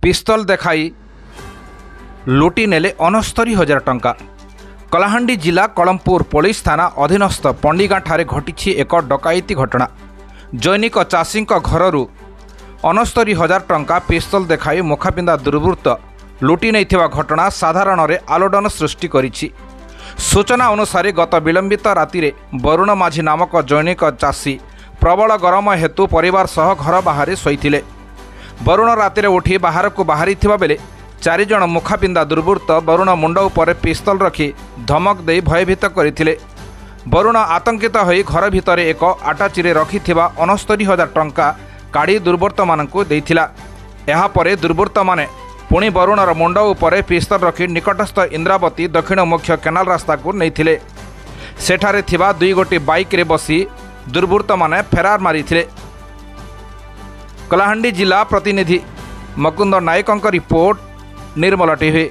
पिस्तल देखाई लुटि नेले 69,000 टंका। कलाहांडी जिला कलमपुर पुलिस थाना अधीनस्थ पंडिगा ठारे घटी एक डकायती घटना। जैनिक चाषी घररू 69,000 टंका पिस्तल देखाई मुखापिंदा दुर्बृत्त लुटि नैथिबा घटना साधारण आलोड़न सृष्टि करिछि। सूचना अनुसार गत विलंबित राति वरुण माझी नामक जैनिक चाषी प्रबल गरम हेतु परिवार सह घर बाहर शोइथिले। वरुण राति उठी बाहर को बाहरी बेले 4 जण मुखापिंदा दुर्बृत्त वरुण मुंड उपर पिस्तल रखी धमक दे भयभीत करथिले। वरुण आतंकित होई घर भितर एक आटाचीरे रखिथिबा 69,000 टंका काढ़ी दुर्बृत्त मानकु देइथिला। एहा परे दुर्बृत्त माने पुणी वरुणर मुंड उपर पिस्तल रखी निकटस्थ इंद्रावती दक्षिण मुख्य केनाल रास्ता को नैथिले। सेठारे थिबा 2 गोटी बाइक रे बसी दुर्बृत्त माने फेरार मारिथिले। कलाहांडी जिला प्रतिनिधि मकुंद नायकଙ୍କ रिपोर्ट, निर्मल टीवी।